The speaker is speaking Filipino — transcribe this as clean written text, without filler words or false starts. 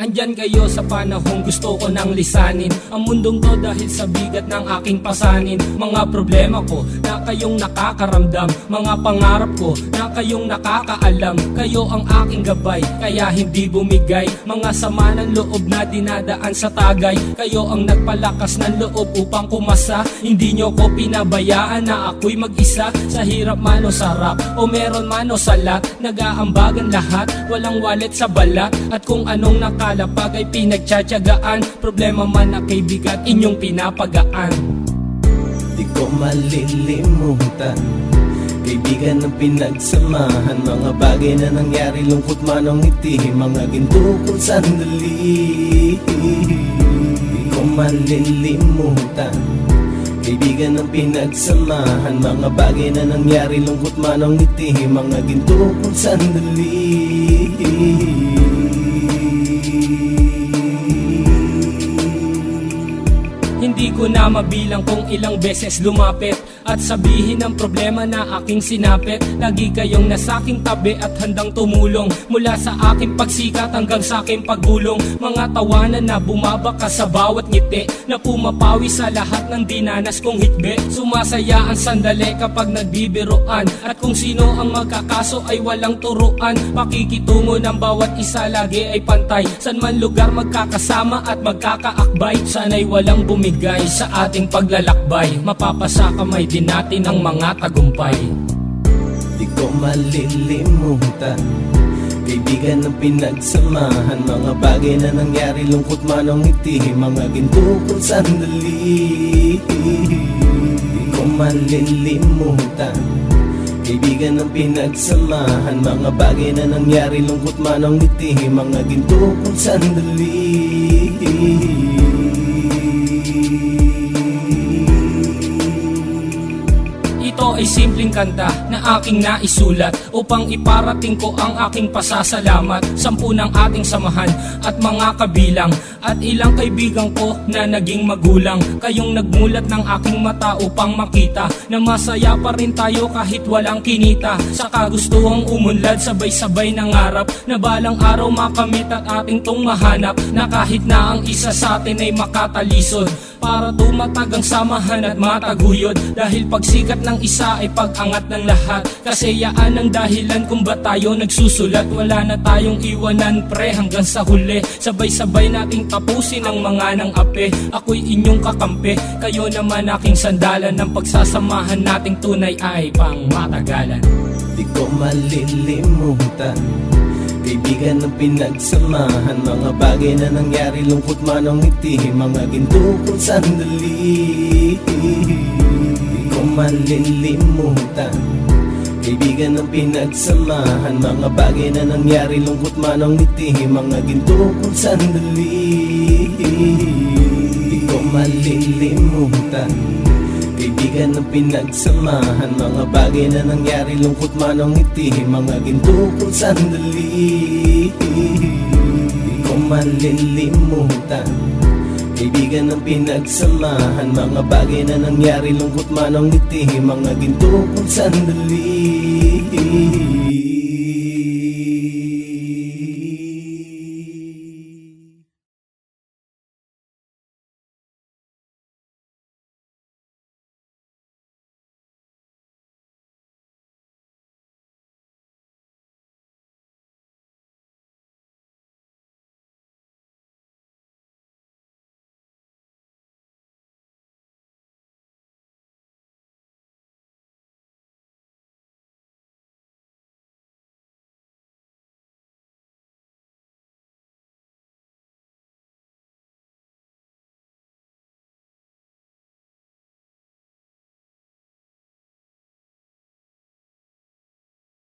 Andyan kayo sa panahong gusto ko nang lisanin ang mundong to dahil sa bigat ng aking pasanin. Mga problema ko na kayong nakakaramdam, mga pangarap ko na kayong nakakaalam. Kayo ang aking gabay, kaya hindi bumigay. Mga sama ng loob na dinadaan sa tagay, kayo ang nagpalakas ng loob upang kumasa. Hindi nyo ko pinabayaan na ako'y mag-isa. Sa hirap man o sarap, o meron man o salat, nag-aambagan lahat, walang wallet sa balat. At kung anong nakalapag ay pinagtsatsagaan, problema man na kaibigan, inyong pinapagaan. Di ko malilimutan, kaibigan ng pinagsamahan, mga bagay na nangyari, lungkot man o ngiti, mga ginto kong sandali. Di ko malilimutan, kaibigan ng pinagsamahan, mga bagay na nangyari, lungkot man o ngiti, mga ginto kong sandali. Hindi ko na mabilang kung ilang beses lumapit at sabihin ang problema na aking sinapit. Lagi kayong nasa aking tabi at handang tumulong, mula sa aking pagsikat hanggang sa aking paggulong. Mga tawanan na bumabaka sa bawat ngiti, na pumapawi sa lahat ng dinanas kong hikbi. Sumasaya ang sandali kapag nagbibiroan, at kung sino ang magkakaso ay walang turuan. Pakikitungo ng bawat isa lagi ay pantay, san man lugar magkakasama at magkakaakbay. Sana'y walang bumigay sa ating paglalakbay, mapapasa kamay din natin ang mga tagumpay. Di ko malilimutan, kaibigan ng pinagsamahan, mga bagay na nangyari, lungkot man o ngiti, mga ginto kong sandali. Di ko malilimutan, kaibigan ng pinagsamahan, mga bagay na nangyari, lungkot man o ngiti, mga ginto kong sandali. Ito ay simpleng kanta na aking naisulat upang iparating ko ang aking pasasalamat. 10 ng ating samahan at mga kabilang, at ilang kaibigan ko na naging magulang. Kayong nagmulat ng aking mata upang makita na masaya pa rin tayo kahit walang kinita. Sa kagustuhang umunlad, sabay-sabay nangarap na balang araw makamit at ating tong mahanap, na kahit na ang isa sa atin ay makatalisod, para tumatag ang samahan at mataguyod. Dahil pagsikat ng isa ay pag-angat ng lahat, kasi yaan ang dahilan kung ba tayo nagsusulat. Wala na tayong iwanan pre hanggang sa huli, sabay-sabay nating tapusin ang mga nang ape. Ako'y inyong kakampi, kayo naman aking sandalan, ng pagsasamahan nating tunay ay pang matagalan. Di ko malilimutan, kaibigan ng pinagsamahan, mga bagay na nangyari, lungkot man o ngiti, mga ginto kong sandali. Di ko malilimutan, kaibigan ng pinagsamahan, mga bagay na nangyari, lungkot man o ngiti, mga ginto kong sandali. Di ko malilimutan, kaibigan ng pinagsamahan, mga bagay na nangyari, lungkot man o ngiti, mga ginto kong sandali. Di ko malilimutan, kaibigan ng pinagsamahan, mga bagay na nangyari, lungkot man o ngiti, mga ginto kong sandali.